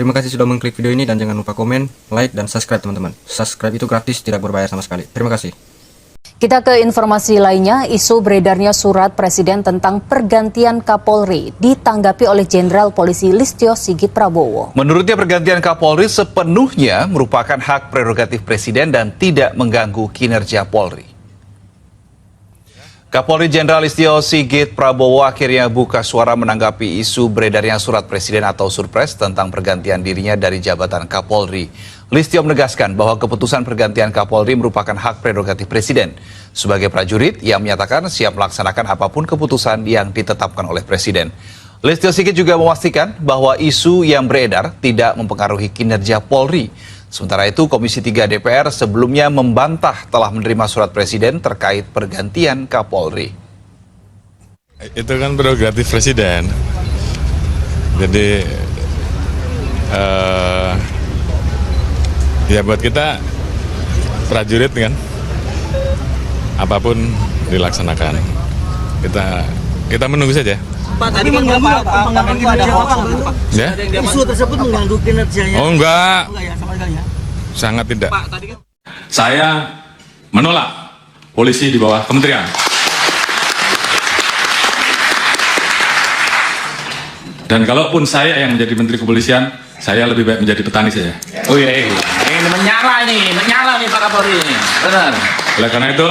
Terima kasih sudah mengklik video ini dan jangan lupa komen, like, dan subscribe teman-teman. Subscribe itu gratis, tidak berbayar sama sekali. Terima kasih. Kita ke informasi lainnya, isu beredarnya surat Presiden tentang pergantian Kapolri ditanggapi oleh Jenderal Polisi Listio Sigit Prabowo. Menurutnya pergantian Kapolri sepenuhnya merupakan hak prerogatif Presiden dan tidak mengganggu kinerja Polri. Kapolri Jenderal Listio Sigit Prabowo akhirnya buka suara menanggapi isu beredarnya surat Presiden atau Surpres tentang pergantian dirinya dari jabatan Kapolri. Listio menegaskan bahwa keputusan pergantian Kapolri merupakan hak prerogatif Presiden. Sebagai prajurit, ia menyatakan siap melaksanakan apapun keputusan yang ditetapkan oleh Presiden. Listio Sigit juga memastikan bahwa isu yang beredar tidak mempengaruhi kinerja Polri. Sementara itu, Komisi 3 DPR sebelumnya membantah telah menerima surat Presiden terkait pergantian Kapolri. Itu kan prerogatif Presiden. Jadi, ya buat kita prajurit kan, apapun dilaksanakan. Kita menunggu saja. Pak, tadi mengganggu itu ada hoax, Pak. Ya? Isu tersebut mengganggu kinerjanya. Oh enggak, Enggak ya, sama sekali ya. sangat tidak. Pak, tadi kan Saya menolak polisi di bawah kementerian. Dan kalaupun saya yang menjadi menteri kepolisian, saya lebih baik menjadi petani saja. Oh iya, ini menyala nih Pak Kapolri ini. Benar. Oleh karena itu,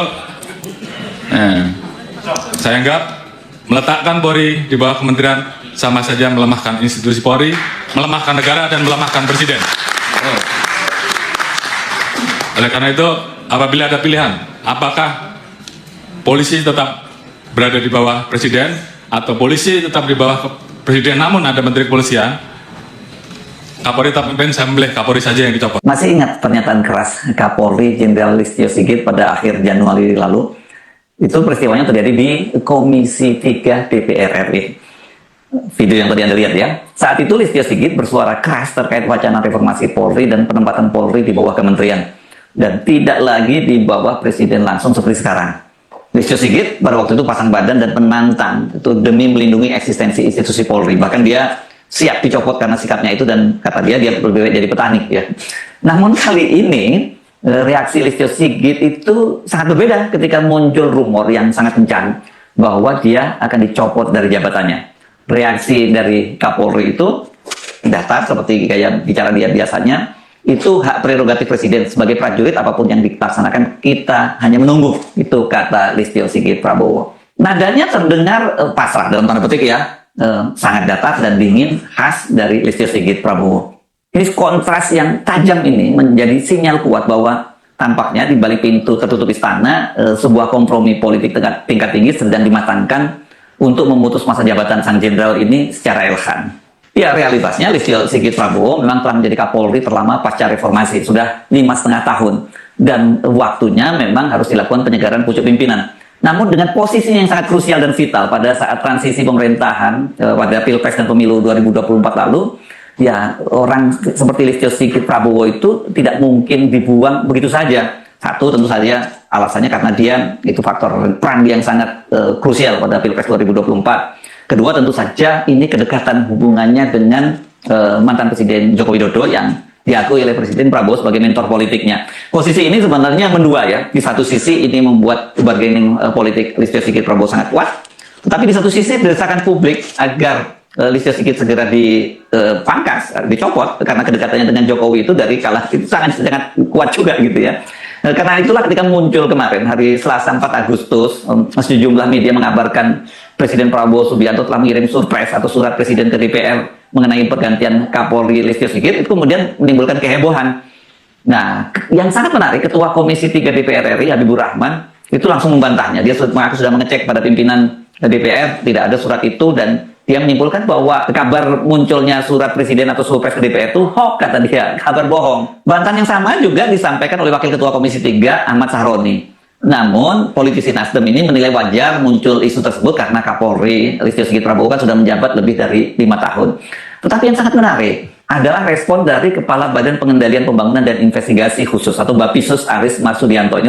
saya anggap meletakkan Polri di bawah kementerian sama saja melemahkan institusi Polri, melemahkan negara, dan melemahkan Presiden. Oleh karena itu, apabila ada pilihan, apakah polisi tetap berada di bawah Presiden atau polisi tetap di bawah Presiden namun ada Menteri Kepolisian, Kapolri tetap memimpin, saya memilih Kapolri saja yang dicopot. Masih ingat pernyataan keras Kapolri Jenderal Listio Sigit pada akhir Januari lalu? Itu peristiwanya terjadi di Komisi 3 DPR RI. Video yang tadi Anda lihat ya. Saat itu Listio Sigit bersuara keras terkait wacana reformasi Polri dan penempatan Polri di bawah kementerian. Dan tidak lagi di bawah Presiden langsung seperti sekarang. Listio Sigit pada waktu itu pasang badan dan menantang itu demi melindungi eksistensi institusi Polri. Bahkan dia siap dicopot karena sikapnya itu dan kata dia lebih baik jadi petani ya. Namun kali ini reaksi Listio Sigit itu sangat berbeda ketika muncul rumor yang sangat kencang bahwa dia akan dicopot dari jabatannya. Reaksi dari Kapolri itu datar seperti kayak bicara dia biasanya. Itu hak prerogatif Presiden. Sebagai prajurit apapun yang dilaksanakan kita hanya menunggu. Itu kata Listio Sigit Prabowo. Nadanya terdengar pasrah dalam tanda petik ya. Sangat datar dan dingin khas dari Listio Sigit Prabowo. Ini kontras yang tajam ini menjadi sinyal kuat bahwa tampaknya di balik pintu tertutup istana sebuah kompromi politik tingkat tinggi sedang dimatangkan untuk memutus masa jabatan sang jenderal ini secara elegan. Ya realitasnya Listio Sigit Prabowo memang telah menjadi Kapolri terlama pasca reformasi, sudah 5,5 tahun. Dan waktunya memang harus dilakukan penyegaran pucuk pimpinan. Namun dengan posisinya yang sangat krusial dan vital pada saat transisi pemerintahan pada Pilpres dan Pemilu 2024 lalu, ya orang seperti Listio Sigit Prabowo itu tidak mungkin dibuang begitu saja. Satu tentu saja alasannya karena dia itu faktor peran yang sangat krusial pada Pilpres 2024. Kedua tentu saja ini kedekatan hubungannya dengan mantan Presiden Joko Widodo yang diakui oleh Presiden Prabowo sebagai mentor politiknya. Posisi ini sebenarnya mendua ya. Di satu sisi ini membuat bargaining politik Listio Sigit Prabowo sangat kuat. Tetapi di satu sisi desakan publik agar Listio Sigit segera dipangkas, dicopot karena kedekatannya dengan Jokowi itu dari kalah itu sangat kuat juga gitu ya. Karena itulah ketika muncul kemarin hari Selasa 4 Agustus sejumlah media mengabarkan Presiden Prabowo Subianto telah mengirim surprise atau surat Presiden ke DPR mengenai pergantian Kapolri Listio Sigit, itu kemudian menimbulkan kehebohan. Nah, yang sangat menarik, Ketua Komisi 3 DPR RI Habibur Rahman itu langsung membantahnya. Dia mengaku sudah mengecek pada pimpinan DPR, tidak ada surat itu, dan dia menyimpulkan bahwa kabar munculnya surat Presiden atau surprise ke DPR itu hoax, kata dia, kabar bohong. Bantahan yang sama juga disampaikan oleh Wakil Ketua Komisi 3 Ahmad Sahroni. Namun, politisi Nasdem ini menilai wajar muncul isu tersebut karena Kapolri Listio Sigit Prabowo kan sudah menjabat lebih dari 5 tahun. Tetapi yang sangat menarik adalah respon dari Kepala Badan Pengendalian Pembangunan dan Investigasi Khusus atau Bapisus Aris Marsudianto. Ini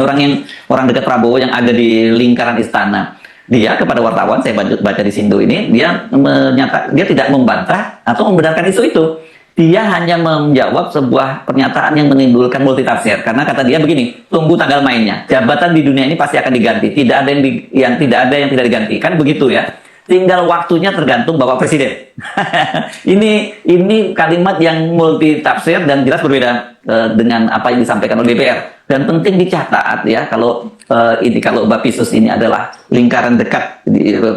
orang dekat Prabowo yang ada di lingkaran istana. Dia kepada wartawan, saya baca di Sindo ini, dia tidak membantah atau membenarkan isu itu. dia hanya menjawab sebuah pernyataan yang menimbulkan multitafsir. Karena kata dia begini, tunggu tanggal mainnya. Jabatan di dunia ini pasti akan diganti. Tidak ada yang tidak diganti. Kan begitu ya. Tinggal waktunya tergantung Bapak Presiden. ini kalimat yang multitafsir dan jelas berbeda dengan apa yang disampaikan oleh DPR. Dan penting dicatat ya, kalau Bapisus ini adalah lingkaran dekat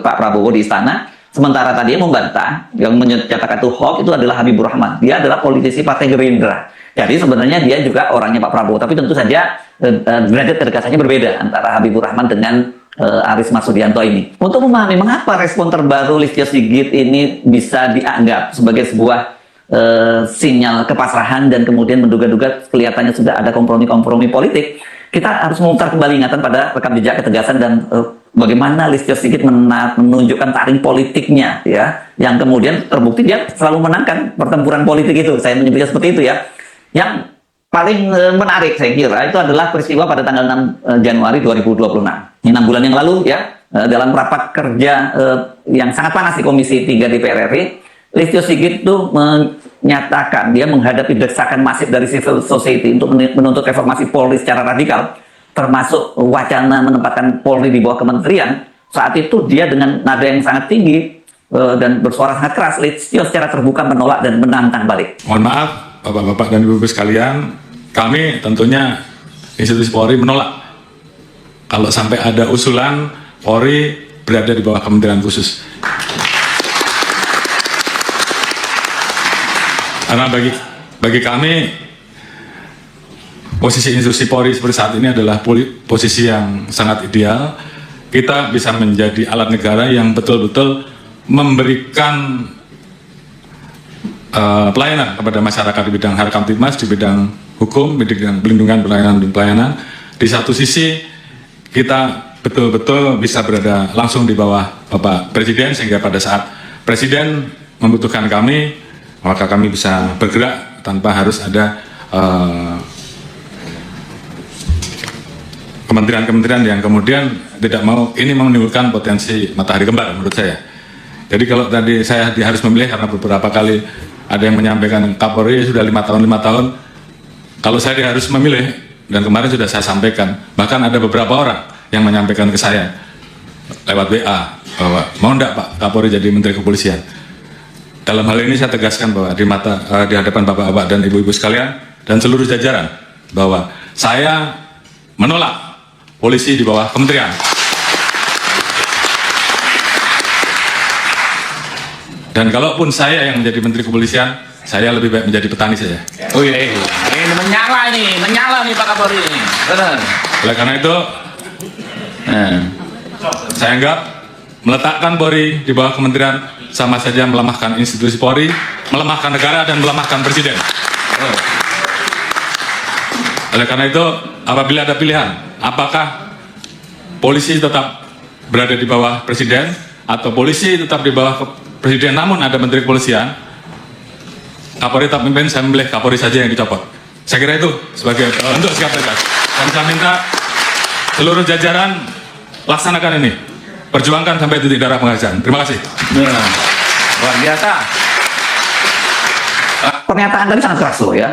Pak Prabowo di istana. Sementara tadi yang membantah, yang menyatakan itu hoax itu adalah Habibur Rahman. Dia adalah politisi Partai Gerindra. Jadi sebenarnya dia juga orangnya Pak Prabowo. Tapi tentu saja derajat kedekatannya berbeda antara Habibur Rahman dengan Aris Marsudianto ini. Untuk memahami mengapa respon terbaru Listio Sigit ini bisa dianggap sebagai sebuah sinyal kepasrahan dan kemudian menduga-duga kelihatannya sudah ada kompromi-kompromi politik, kita harus memutar kembali ingatan pada rekam jejak ketegasan dan bagaimana Listio Sigit menunjukkan taring politiknya ya, yang kemudian terbukti dia selalu menangkan pertempuran politik itu. Saya menyebutnya seperti itu ya. Yang paling menarik saya kira itu adalah peristiwa pada tanggal 6 Januari 2026. Ini 6 bulan yang lalu ya, dalam rapat kerja yang sangat panas di Komisi 3 DPR RI, Listio Sigit itu menyatakan dia menghadapi desakan masif dari civil society untuk menuntut reformasi Polri secara radikal, termasuk wacana menempatkan Polri di bawah kementerian. Saat itu dia dengan nada yang sangat tinggi dan bersuara sangat keras, Listio secara terbuka menolak dan menantang balik. Mohon maaf, Bapak-Bapak dan Ibu-Ibu sekalian, kami tentunya institusi Polri menolak kalau sampai ada usulan Polri berada di bawah kementerian khusus. Karena bagi kami posisi institusi Polri seperti saat ini adalah posisi yang sangat ideal. Kita bisa menjadi alat negara yang betul-betul memberikan pelayanan kepada masyarakat di bidang Harkamtibmas, di bidang hukum, di bidang pelindungan, pelayanan. Di satu sisi kita betul-betul bisa berada langsung di bawah Bapak Presiden, sehingga pada saat Presiden membutuhkan kami, maka kami bisa bergerak tanpa harus ada kementerian-kementerian yang kemudian tidak mau. Ini menimbulkan potensi matahari kembar menurut saya. Jadi kalau tadi saya harus memilih karena beberapa kali ada yang menyampaikan Kapolri sudah 5 tahun. Kalau saya harus memilih, dan kemarin sudah saya sampaikan, bahkan ada beberapa orang yang menyampaikan ke saya lewat WA bahwa mau enggak Pak Kapolri jadi Menteri Kepolisian. Dalam hal ini saya tegaskan bahwa di hadapan Bapak-Bapak dan Ibu-Ibu sekalian dan seluruh jajaran bahwa saya menolak polisi di bawah kementerian. Dan kalaupun saya yang menjadi Menteri Kepolisian, saya lebih baik menjadi petani saja. Oh iya, ini menyala nih Pak Kapolri ini. Benar. Oleh karena itu, saya anggap meletakkan Polri di bawah kementerian sama saja melemahkan institusi Polri, melemahkan negara, dan melemahkan Presiden. Oleh karena itu, apabila ada pilihan, apakah polisi tetap berada di bawah Presiden, atau polisi tetap di bawah Presiden namun ada Menteri Kepolisian, Kapolri tetap memimpin, saya memilih Kapolri saja yang dicopot. Saya kira itu sebagai untuk sikap tegas. Dan saya minta seluruh jajaran laksanakan ini. Perjuangkan sampai titik darah penghabisan. Terima kasih. Luar biasa. Pernyataan tadi sangat keras loh ya.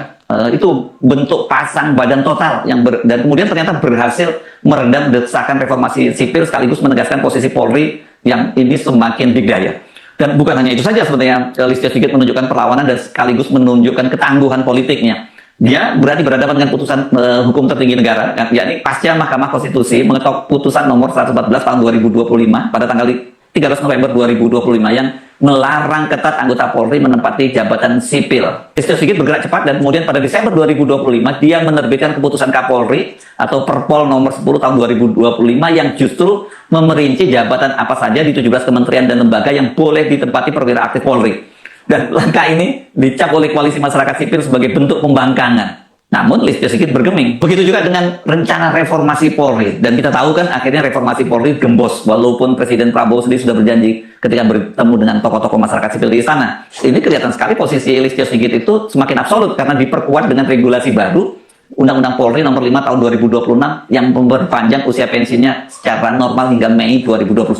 Itu bentuk pasang badan total dan kemudian ternyata berhasil meredam desakan reformasi sipil sekaligus menegaskan posisi Polri yang ini semakin berdaya. Dan bukan hanya itu saja sebenarnya, Listio Sigit menunjukkan perlawanan dan sekaligus menunjukkan ketangguhan politiknya. Dia berani berhadapan dengan putusan hukum tertinggi negara, yakni pasca Mahkamah Konstitusi mengetok putusan nomor 114 tahun 2025 pada tanggal 13 November 2025 yang melarang ketat anggota Polri menempati jabatan sipil. Listio Sigit bergerak cepat dan kemudian pada Desember 2025 dia menerbitkan keputusan Kapolri atau Perpol nomor 10 tahun 2025 yang justru memerinci jabatan apa saja di 17 kementerian dan lembaga yang boleh ditempati perwira aktif Polri. Dan langkah ini dicap oleh koalisi masyarakat sipil sebagai bentuk pembangkangan. Namun Listio Sigit bergeming. Begitu juga dengan rencana reformasi Polri. Dan kita tahu kan akhirnya reformasi Polri gembos. Walaupun Presiden Prabowo sendiri sudah berjanji ketika bertemu dengan tokoh-tokoh masyarakat sipil di istana. Ini kelihatan sekali posisi Listio Sigit itu semakin absolut karena diperkuat dengan regulasi baru Undang-Undang Polri nomor 5 tahun 2026 yang memperpanjang usia pensiunnya secara normal hingga Mei 2029.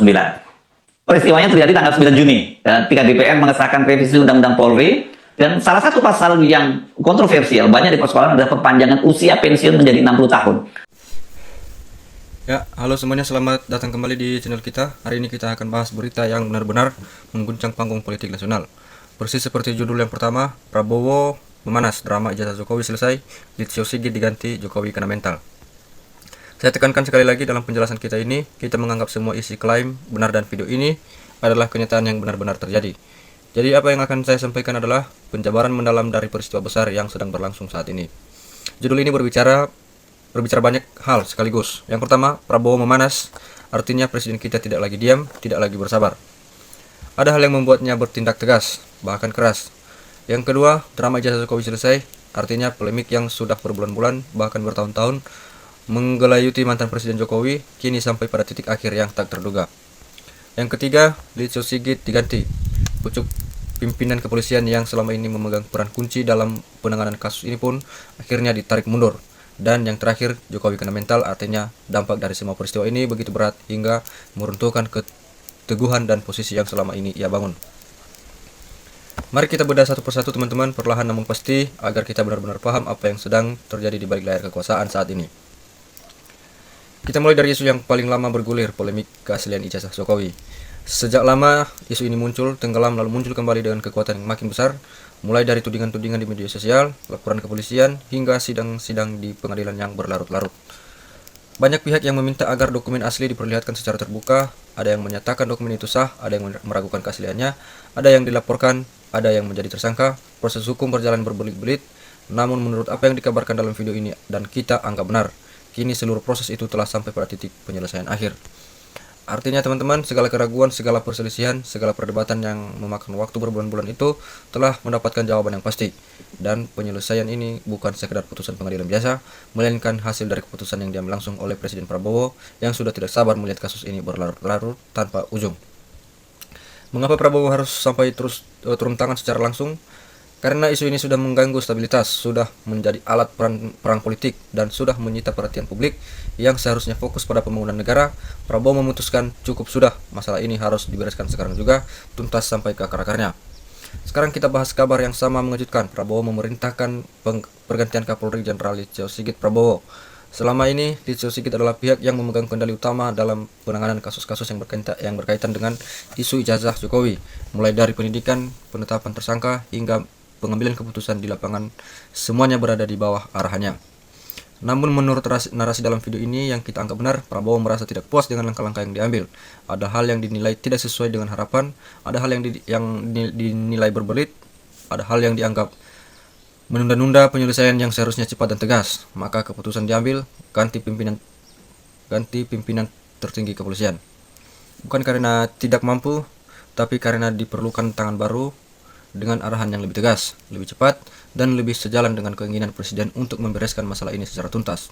Peristiwanya terjadi tanggal 9 Juni ketika DPR mengesahkan revisi Undang-Undang Polri Dan salah satu pasal yang kontroversial banyak dipersoalkan adalah perpanjangan usia pensiun menjadi 60 tahun. Ya, halo semuanya, selamat datang kembali di channel kita. Hari ini kita akan bahas berita yang benar-benar mengguncang panggung politik nasional. Persis seperti judul yang pertama, Prabowo memanas, drama ijazah Jokowi selesai, Listio Sigit diganti, Jokowi kena mental. Saya tekankan sekali lagi dalam penjelasan kita ini, kita menganggap semua isi klaim benar dan video ini adalah kenyataan yang benar-benar terjadi. Jadi apa yang akan saya sampaikan adalah penjabaran mendalam dari peristiwa besar yang sedang berlangsung saat ini. Judul ini berbicara banyak hal sekaligus. Yang pertama, Prabowo memanas, artinya presiden kita tidak lagi diam, tidak lagi bersabar. Ada hal yang membuatnya bertindak tegas, bahkan keras. Yang kedua, drama ijazah Jokowi selesai, artinya polemik yang sudah berbulan-bulan, bahkan bertahun-tahun, menggelayuti mantan presiden Jokowi, kini sampai pada titik akhir yang tak terduga. Yang ketiga, Listio Sigit diganti. Pucuk pimpinan kepolisian yang selama ini memegang peran kunci dalam penanganan kasus ini pun akhirnya ditarik mundur. Dan yang terakhir, Jokowi kena mental, artinya dampak dari semua peristiwa ini begitu berat hingga meruntuhkan keteguhan dan posisi yang selama ini ia bangun. Mari kita bedah satu persatu teman-teman, perlahan namun pasti, agar kita benar-benar paham apa yang sedang terjadi di balik layar kekuasaan saat ini. Kita mulai dari isu yang paling lama bergulir, polemik keaslian ijazah Jokowi. Sejak lama isu ini muncul, tenggelam, lalu muncul kembali dengan kekuatan yang makin besar, mulai dari tudingan-tudingan di media sosial, laporan kepolisian, hingga sidang-sidang di pengadilan yang berlarut-larut. Banyak pihak yang meminta agar dokumen asli diperlihatkan secara terbuka, ada yang menyatakan dokumen itu sah, ada yang meragukan keasliannya, ada yang dilaporkan, ada yang menjadi tersangka. Proses hukum berjalan berbelit-belit, namun menurut apa yang dikabarkan dalam video ini dan kita anggap benar, kini seluruh proses itu telah sampai pada titik penyelesaian akhir. Artinya teman-teman, segala keraguan, segala perselisihan, segala perdebatan yang memakan waktu berbulan-bulan itu telah mendapatkan jawaban yang pasti. Dan penyelesaian ini bukan sekedar putusan pengadilan biasa, melainkan hasil dari keputusan yang diambil langsung oleh Presiden Prabowo yang sudah tidak sabar melihat kasus ini berlarut-larut tanpa ujung. Mengapa Prabowo harus sampai terus turun tangan secara langsung? Karena isu ini sudah mengganggu stabilitas, sudah menjadi alat perang politik, dan sudah menyita perhatian publik yang seharusnya fokus pada pembangunan negara. Prabowo memutuskan cukup sudah, masalah ini harus dibereskan sekarang juga, tuntas sampai ke akar-akarnya. Sekarang kita bahas kabar yang sama mengejutkan. Prabowo memerintahkan pergantian Kapolri Jenderal Listio Sigit Prabowo. Selama ini, Listio Sigit adalah pihak yang memegang kendali utama dalam penanganan kasus-kasus yang berkaitan dengan isu ijazah Jokowi, mulai dari penyidikan, penetapan tersangka, hingga pengambilan keputusan di lapangan, semuanya berada di bawah arahannya. Namun menurut narasi dalam video ini yang kita anggap benar, Prabowo merasa tidak puas dengan langkah-langkah yang diambil. Ada hal yang dinilai tidak sesuai dengan harapan, ada hal yang dinilai berbelit, ada hal yang dianggap menunda-nunda penyelesaian yang seharusnya cepat dan tegas. Maka keputusan diambil, ganti pimpinan tertinggi kepolisian. Bukan karena tidak mampu, tapi karena diperlukan tangan baru dengan arahan yang lebih tegas, lebih cepat, dan lebih sejalan dengan keinginan Presiden untuk membereskan masalah ini secara tuntas.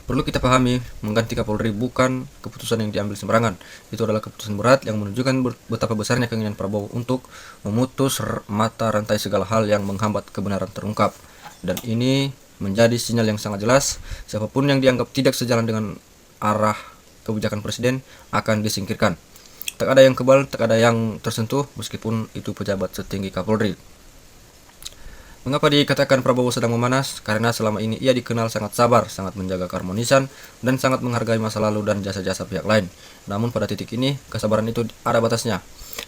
Perlu kita pahami, mengganti Kapolri bukan keputusan yang diambil sembarangan. Itu adalah keputusan berat yang menunjukkan betapa besarnya keinginan Prabowo untuk memutus mata rantai segala hal yang menghambat kebenaran terungkap. Dan ini menjadi sinyal yang sangat jelas, siapapun yang dianggap tidak sejalan dengan arah kebijakan Presiden akan disingkirkan. Tak ada yang kebal, tak ada yang tersentuh, meskipun itu pejabat setinggi Kapolri. Mengapa dikatakan Prabowo sedang memanas? Karena selama ini ia dikenal sangat sabar, sangat menjaga keharmonisan, dan sangat menghargai masa lalu dan jasa-jasa pihak lain. Namun pada titik ini, kesabaran itu ada batasnya.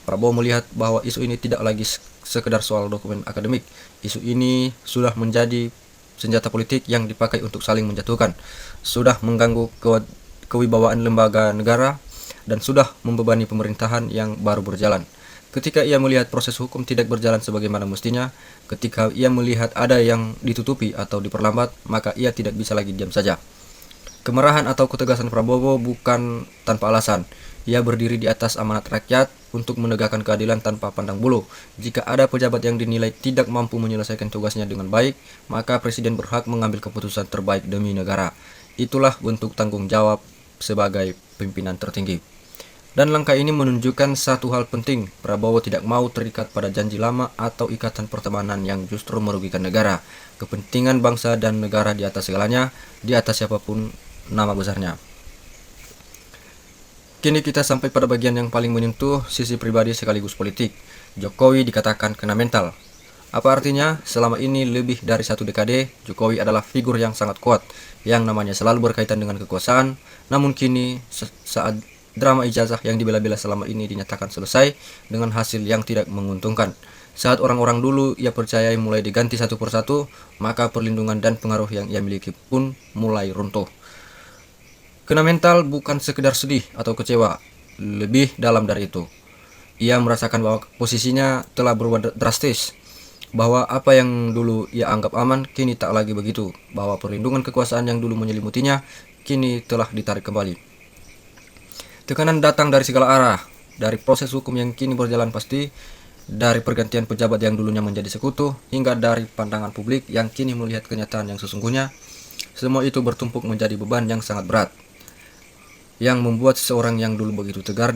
Prabowo melihat bahwa isu ini tidak lagi sekedar soal dokumen akademik. Isu ini sudah menjadi senjata politik yang dipakai untuk saling menjatuhkan, sudah mengganggu kewibawaan lembaga negara, dan sudah membebani pemerintahan yang baru berjalan. Ketika ia melihat proses hukum tidak berjalan sebagaimana mestinya, ketika ia melihat ada yang ditutupi atau diperlambat, maka ia tidak bisa lagi diam saja. Kemarahan atau ketegasan Prabowo bukan tanpa alasan. Ia berdiri di atas amanat rakyat untuk menegakkan keadilan tanpa pandang bulu. Jika ada pejabat yang dinilai tidak mampu menyelesaikan tugasnya dengan baik, maka Presiden berhak mengambil keputusan terbaik demi negara. Itulah bentuk tanggung jawab sebagai pimpinan tertinggi. Dan langkah ini menunjukkan satu hal penting, Prabowo tidak mau terikat pada janji lama atau ikatan pertemanan yang justru merugikan negara. Kepentingan bangsa dan negara di atas segalanya, di atas siapapun nama besarnya. Kini kita sampai pada bagian yang paling menyentuh sisi pribadi sekaligus politik. Jokowi dikatakan kena mental. Apa artinya? Selama ini lebih dari 1 dekade, Jokowi adalah figur yang sangat kuat, yang namanya selalu berkaitan dengan kekuasaan. Namun kini, saat drama ijazah yang dibela-bela selama ini dinyatakan selesai dengan hasil yang tidak menguntungkan. Saat orang-orang dulu ia percayai mulai diganti satu persatu, maka perlindungan dan pengaruh yang ia miliki pun mulai runtuh. Kena mental bukan sekedar sedih atau kecewa, lebih dalam dari itu. Ia merasakan bahwa posisinya telah berubah drastis, bahwa apa yang dulu ia anggap aman kini tak lagi begitu, bahwa perlindungan kekuasaan yang dulu menyelimutinya kini telah ditarik kembali. Tekanan datang dari segala arah, dari proses hukum yang kini berjalan pasti, dari pergantian pejabat yang dulunya menjadi sekutu, hingga dari pandangan publik yang kini melihat kenyataan yang sesungguhnya. Semua itu bertumpuk menjadi beban yang sangat berat, yang membuat seseorang yang dulu begitu tegar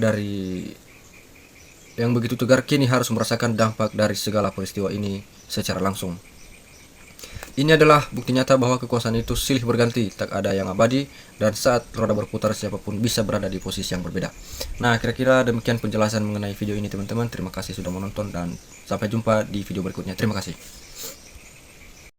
kini harus merasakan dampak dari segala peristiwa ini secara langsung. Ini adalah bukti nyata bahwa kekuasaan itu silih berganti, tak ada yang abadi, dan saat roda berputar siapapun bisa berada di posisi yang berbeda. Nah, kira-kira demikian penjelasan mengenai video ini teman-teman. Terima kasih sudah menonton dan sampai jumpa di video berikutnya. Terima kasih.